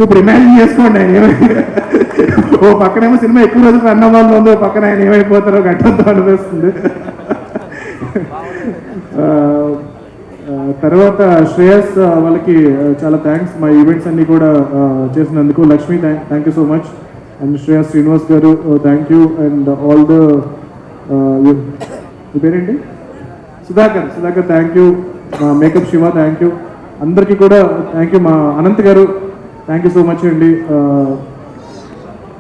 ఇప్పుడు ఇమాజిన్ చేసుకోండి ఆయన ఓ పక్కనేమో సినిమా ఎక్కువ రోజులు రన్ అవ్వాలని ఉంది, ఓ పక్కన ఆయన ఏమైపోతారో గట్టంతో అనిపిస్తుంది. తర్వాత శ్రేయస్ వాళ్ళకి చాలా థ్యాంక్స్, మా ఈవెంట్స్ అన్ని కూడా చేసినందుకు. Lakshmi thank you so much, and Shreyas Srinivas garu thank you, and all the పేరేంటి Sudhakar thank you, makeup Shiva thank you, అందరికీ కూడా థ్యాంక్ యూ. మా అనంత్ గారు థ్యాంక్ యూ సో మచ్ అండి.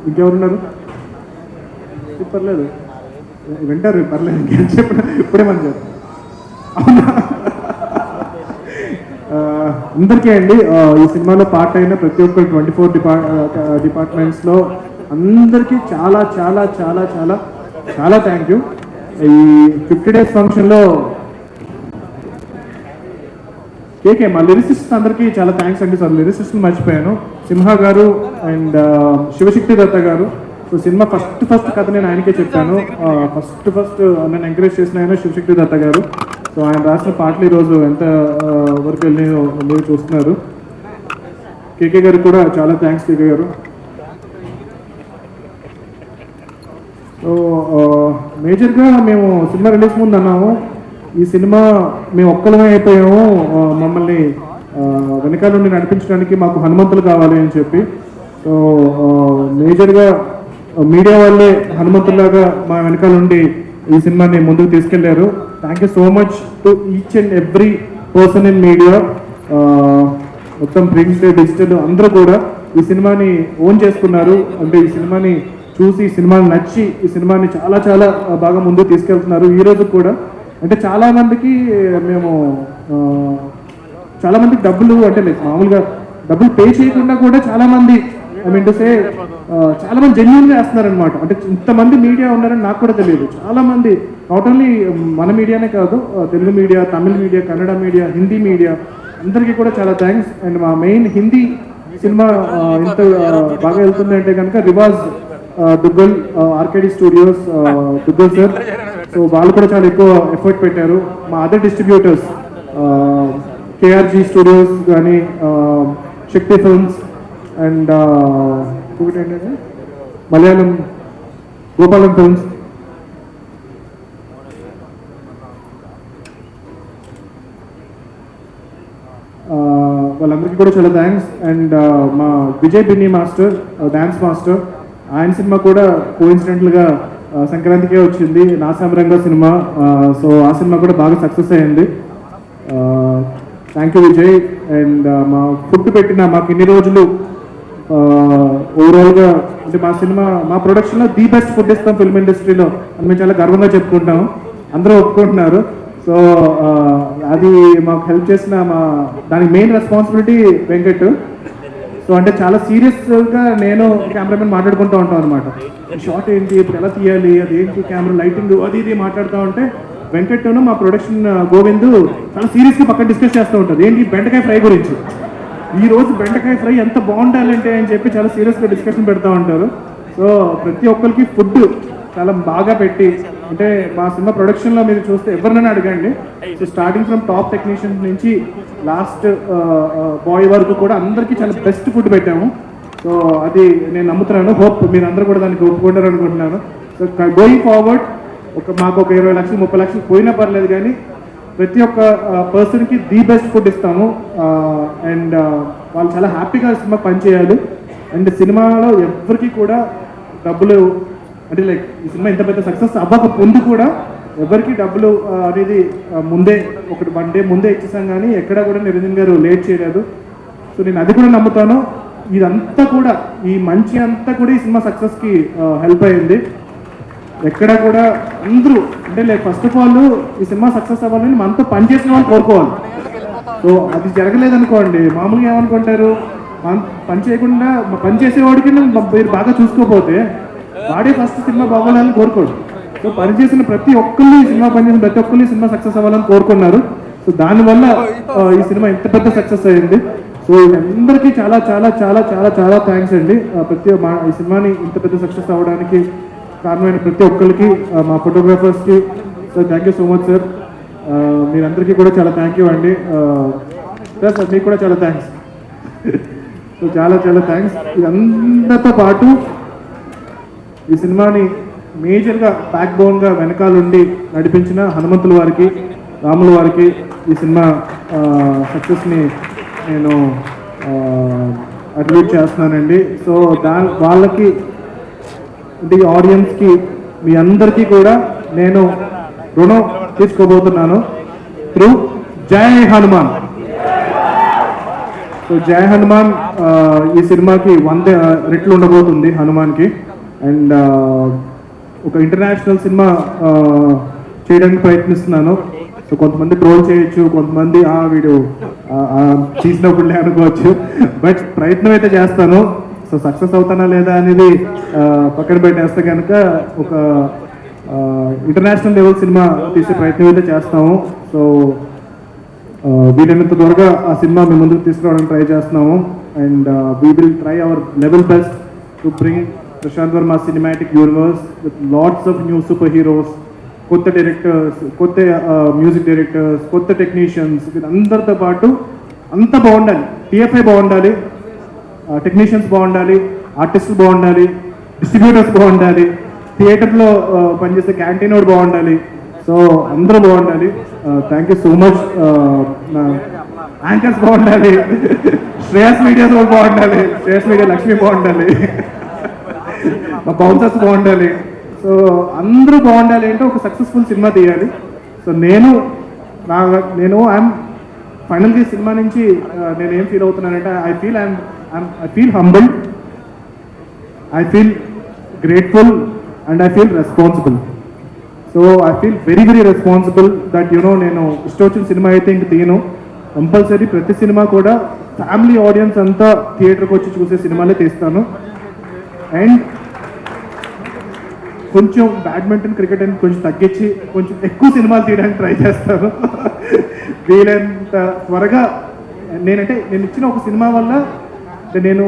ఇంకెవరున్నారు? పర్లేదు వింటారు, పర్లేదు ఇంకేం చెప్పిన ఇప్పుడే మంచి అవునా. అందరికీ అండి, ఈ సినిమాలో పార్ట్ అయిన ప్రతి ఒక్కరు 24 డిపార్ట్మెంట్స్లో అందరికీ చాలా చాలా చాలా చాలా చాలా థ్యాంక్ యూ. ఈ 50 days ఫంక్షన్లో కేకే మా లిరిసిస్ట్ అందరికీ చాలా థ్యాంక్స్ అండి. సార్ లిరిసిస్ట్ని మర్చిపోయాను, సింహ గారు అండ్ శివశక్తి దత్త గారు. సో సినిమా ఫస్ట్ కథ నేను ఆయనకే చెప్పాను. ఫస్ట్ నన్ను ఎంకరేజ్ చేసిన ఆయన శివశక్తి దత్త గారు. సో ఆయన రాసిన పాటలు ఈరోజు ఎంత వరకు వెళ్ళినాయో మీరు చూస్తున్నారు. కేకే గారు కూడా చాలా థ్యాంక్స్ కేకే గారు. సో మేజర్గా మేము సినిమా రిలీజ్ ముందు అన్నాము, ఈ సినిమా మేము ఒక్కలమే అయిపోయాము, మమ్మల్ని వెనకాల నుండి నడిపించడానికి మాకు హనుమంతులు కావాలి అని చెప్పి. సో మేజర్గా మీడియా వాళ్ళే హనుమంతులాగా మా వెనకాల నుండి ఈ సినిమాని ముందుకు తీసుకెళ్లారు. Thank you so much to each and every person in media, మొత్తం ప్రింట్ డిజిటల్ అందరూ కూడా ఈ సినిమాని ఓన్ చేసుకున్నారు. అంటే ఈ సినిమాని చూసి, ఈ సినిమాని నచ్చి, ఈ సినిమాని చాలా చాలా బాగా ముందుకు తీసుకెళ్తున్నారు. ఈ రోజు కూడా అంటే చాలామందికి డబ్బులు అంటే మామూలుగా డబ్బులు పే చేయకుండా కూడా చాలామంది చాలామంది జెన్యూన్గా వేస్తున్నారనమాట. అంటే ఇంతమంది మీడియా ఉన్నారని నాకు కూడా తెలియదు. చాలామంది నాట్ ఓన్లీ మన మీడియానే కాదు, Telugu media, Tamil media, Kannada media, Hindi media అందరికీ కూడా చాలా థ్యాంక్స్. అండ్ మా మెయిన్ హిందీ సినిమా ఇంత బాగా వెళ్తుంది అంటే కనుక Rivaaz Duggal, RKD studios Duggal sir. So వాళ్ళు కూడా చాలా ఎక్కువ ఎఫర్ట్ పెట్టారు. మా అదర్ డిస్ట్రిబ్యూటర్స్ కేఆర్జీ స్టూడియోస్ కానీ, శక్తి ఫిల్మ్స్ అండ్ ఇంకొకటి ఏంటంటే మలయాళం గోపాలం ఫిల్మ్స్, వాళ్ళందరికీ కూడా చాలా థ్యాంక్స్. అండ్ మా Vijay Binny master, dance master, ఆయన సినిమా కూడా కోఇన్సిడెంటల్గా సంక్రాంతికే వచ్చింది, నా సామరంగా సినిమా. సో ఆ సినిమా కూడా బాగా సక్సెస్ అయ్యింది. Thank you Vijay. అండ్ మా ఫుడ్ పెట్టిన మాకు ఇన్ని రోజులు ఓవరాల్గా అంటే మా సినిమా, మా ప్రొడక్షన్లో ది బెస్ట్ ఫుడ్ ఇస్తాం ఫిల్మ్ ఇండస్ట్రీలో అని మేము చాలా గర్వంగా చెప్పుకుంటాము, అందరూ ఒప్పుకుంటున్నారు. సో అది మాకు హెల్ప్ చేసిన దానికి మెయిన్ రెస్పాన్సిబిలిటీ వెంకట్. సో అంటే చాలా సీరియస్గా నేను కెమెరామెన్ మాట్లాడుకుంటూ ఉంటాం అనమాట. షార్ట్ ఏంటి, ఇప్పుడు ఎలా తీయాలి, అది ఏంటి, కెమెరా లైటింగ్ అది ఇది మాట్లాడుతూ ఉంటే వెంకట్ను మా ప్రొడక్షన్ గోవింద్ చాలా సీరియస్గా పక్కన డిస్కస్ చేస్తూ ఉంటుంది. ఏంటి బెండకాయ ఫ్రై గురించి, ఈ రోజు బెండకాయ ఫ్రై ఎంత బాగుండాలంటే అని చెప్పి చాలా సీరియస్గా డిస్కషన్ పెడతా ఉంటారు. సో ప్రతి ఒక్కరికి ఫుడ్ చాలా బాగా పెట్టి, అంటే మా సినిమా ప్రొడక్షన్లో మీరు చూస్తే ఎవరినైనా అడగండి, so starting from top technicians నుంచి లాస్ట్ బాయ్ వరకు కూడా అందరికీ చాలా బెస్ట్ ఫుడ్ పెట్టాము. సో అది నేను నమ్ముతున్నాను, హోప్ మీరు అందరూ కూడా దానికి ఒప్పుకుంటారు అనుకుంటున్నాను. సో గోయింగ్ ఫార్వర్డ్ మాకు ఒక 20 లక్షలు 30 లక్షలు పోయినా పర్లేదు, కానీ ప్రతి ఒక్క పర్సన్కి ది బెస్ట్ ఫుడ్ ఇస్తాము. అండ్ వాళ్ళు చాలా హ్యాపీగా సినిమా పనిచేయాలి. అండ్ సినిమాలో ఎవరికి కూడా డబ్బులు అంటే లైక్ ఈ సినిమా ఇంత పెద్ద సక్సెస్ అవ్వక ముందు కూడా ఎవరికి డబ్బులు అనేది ముందే ఒకటి 1 day ముందే ఇచ్చేసాం, కానీ ఎక్కడ కూడా నిరంజన్ గారు లేట్ చేయలేదు. సో నేను అది కూడా నమ్ముతాను. ఇదంతా కూడా ఈ మంచి అంతా కూడా ఈ సినిమా సక్సెస్కి హెల్ప్ అయ్యింది. ఎక్కడ కూడా అందరూ అంటే లైక్ ఫస్ట్ ఆఫ్ ఆల్ ఈ సినిమా సక్సెస్ అవ్వాలని మనతో పనిచేసిన వాళ్ళు కోరుకోవాలి. సో అది జరగలేదనుకోండి, మామూలుగా ఏమనుకుంటారు, పని చేయకుండా పని చేసేవాడికి మీరు బాగా చూసుకోకపోతే వాడే ఫస్ట్ సినిమా బాగోవాలని కోరుకోడు. సో పనిచేసిన ప్రతి ఒక్కరిని సినిమా పనిచేసిన ప్రతి ఒక్కరిని సినిమా సక్సెస్ అవ్వాలని కోరుకున్నారు. సో దానివల్ల ఈ సినిమా ఇంత పెద్ద సక్సెస్ అయ్యింది. సో అందరికీ చాలా చాలా చాలా చాలా చాలా థ్యాంక్స్ అండి. ఈ సినిమాని ఇంత పెద్ద సక్సెస్ అవ్వడానికి కారణమైన ప్రతి ఒక్కరికి, మా ఫోటోగ్రాఫర్స్కి. So thank you so much sir. మీరందరికీ కూడా చాలా థ్యాంక్ యూ అండి. సార్ మీకు కూడా చాలా థ్యాంక్స్. సో చాలా చాలా థ్యాంక్స్. ఇదంతా పాటు ఈ సినిమాని మేజర్గా బ్యాక్ బోన్గా వెనకాలండి నడిపించిన హనుమంతుల వారికి, రాముల వారికి ఈ సినిమా సక్సెస్ని నేను అట్రిబ్యూట్ చేస్తున్నానండి. సో వాళ్ళకి అంటే ఈ ఆడియన్స్కి మీ అందరికీ కూడా నేను రుణం తీసుకోబోతున్నాను త్రూ జై హనుమాన్. సో జై హనుమాన్ ఈ సినిమాకి 100 రెట్లు ఉండబోతుంది హనుమాన్కి. అండ్ ఒక ఇంటర్నేషనల్ సినిమా చేయడానికి ప్రయత్నిస్తున్నాను. సో కొంతమంది ట్రోల్ చేయొచ్చు, కొంతమంది వీడు తీసినప్పుడులే అనుకోవచ్చు, బట్ ప్రయత్నం అయితే చేస్తాను. సో సక్సెస్ అవుతానా లేదా అనేది పక్కన పెట్టేస్తే కనుక ఒక ఇంటర్నేషనల్ లెవెల్ సినిమా తీసే ప్రయత్నం అయితే చేస్తాము. సో వీలైనంత త్వరగా ఆ సినిమా మేము ముందుకు తీసుకురావడానికి ట్రై చేస్తున్నాము. And we will try our level best to bring Prashant Varma cinematic universe with lots of new super heroes, కొత్త డైరెక్టర్స్, కొత్త మ్యూజిక్ డైరెక్టర్స్, కొత్త టెక్నీషియన్స్, వీళ్ళందరితో పాటు అంతా బాగుండాలి. టీఎఫ్ఐ బాగుండాలి, టెక్నీషియన్స్ బాగుండాలి, ఆర్టిస్టులు బాగుండాలి, డిస్ట్రిబ్యూటర్స్ బాగుండాలి, థియేటర్లో పనిచేసే క్యాంటీన్ వాడు బాగుండాలి. సో అందరూ బాగుండాలి. Thank you so much. Anchors బాగుండాలి, శ్రేయస్ మీడియా బాగుండాలి, శ్రేయస్ మీడియా లక్ష్మి బాగుండాలి, మా బౌన్సర్స్ బాగుండాలి. సో అందరూ బాగుండాలి అంటే ఒక సక్సెస్ఫుల్ సినిమా తీయాలి. సో నేను ఐఎమ్ ఫైనల్గా ఈ సినిమా నుంచి నేను ఏం ఫీల్ అవుతున్నానంటే I feel humble, I feel grateful and I feel responsible. So I feel very very responsible that నేను ఇష్టం వచ్చిన సినిమా అయితే ఇంక తీయను. కంపల్సరీ ప్రతి సినిమా కూడా ఫ్యామిలీ ఆడియన్స్ అంతా థియేటర్కి వచ్చి చూసే సినిమాలే తీస్తాను. అండ్ కొంచెం బ్యాడ్మింటన్, క్రికెట్ అని కొంచెం తగ్గించి కొంచెం ఎక్కువ సినిమాలు తీయడానికి ట్రై చేస్తాను. వీలైనంత త్వరగా నేను ఇచ్చిన ఒక సినిమా వల్ల, నేను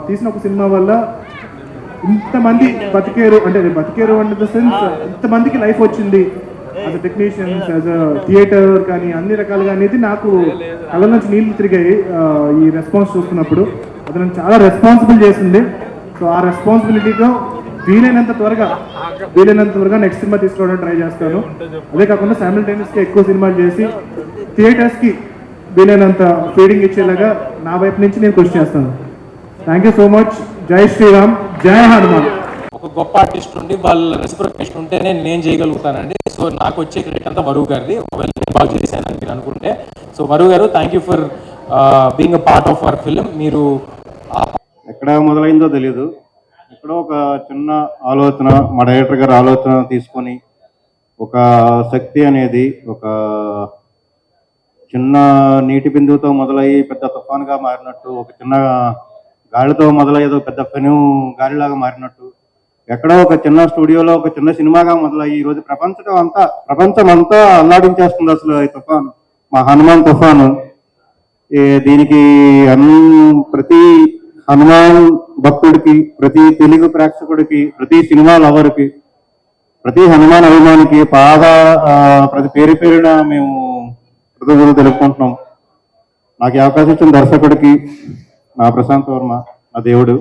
తీసిన ఒక సినిమా వల్ల ఇంతమంది బతికేరు అండ్ ద సెన్స్ ఇంతమందికి లైఫ్ వచ్చింది as a technicians, as a theatre కానీ అన్ని రకాలుగా అనేది నాకు కళ్ళ నుంచి నీళ్లు తిరిగాయి ఈ రెస్పాన్స్ చూస్తున్నప్పుడు. అది నన్ను చాలా రెస్పాన్సిబుల్ చేసింది. సో ఆ రెస్పాన్సిబిలిటీతో వీలైనంత త్వరగా నెక్స్ట్ సినిమా తీసుకోవడానికి ట్రై చేస్తాను. అదే కాకుండా సైమల్టేనియస్గా ఎక్కువ సినిమాలు చేసి థియేటర్స్కి వీలైనంత ఫీడింగ్ ఇచ్చేలాగా నా వైపు నుంచి నేను కృషి చేస్తాను. Thank you so much. జై శ్రీరామ్, జై హనుమాన్. ఒక గొప్ప ఆర్టిస్ట్ ఉండి వాళ్ళ రెసిప్రొకేషన్ ఉంటేనే నేను చేయగలుగుతానండి. సో నాకు వచ్చే క్రెడిట్ అంతా వరువు గారిది, ఒకవేళ నేను బాగా చేశానని మీరు అనుకుంటే. సో వరువు గారు, thank you for being a part of our film. మీరు ఎక్కడ మొదలైందో తెలియదు, ఎక్కడో ఒక చిన్న ఆలోచన మా డైరెక్టర్ గారు ఆలోచన తీసుకొని ఒక శక్తి అనేది ఒక చిన్న నీటి బిందువుతో మొదలయ్యి పెద్ద తుఫాన్గా మారినట్టు, ఒక చిన్న గాలితో మొదలయ్యేదో పెద్ద పెను గాలిలాగా మారినట్టు, ఎక్కడో ఒక చిన్న స్టూడియోలో ఒక చిన్న సినిమాగా మొదలయ్యి ఈరోజు ప్రపంచం అంతా అల్లాడించేస్తుంది అసలు ఈ తుఫాను, మా హనుమాన్ తుఫాను. దీనికి ప్రతి హనుమాన్ భక్తుడికి, ప్రతి తెలుగు ప్రేక్షకుడికి, ప్రతి సినిమా లవర్కి, ప్రతి హనుమాన్ అభిమానికి ప్రతి పేరున మేము కృతజ్ఞతలు తెలుపుకుంటున్నాం. నాకు ఈ అవకాశం ఇచ్చిన దర్శకుడికి, నా ప్రశాంత్ వర్మ, నా దేవుడు.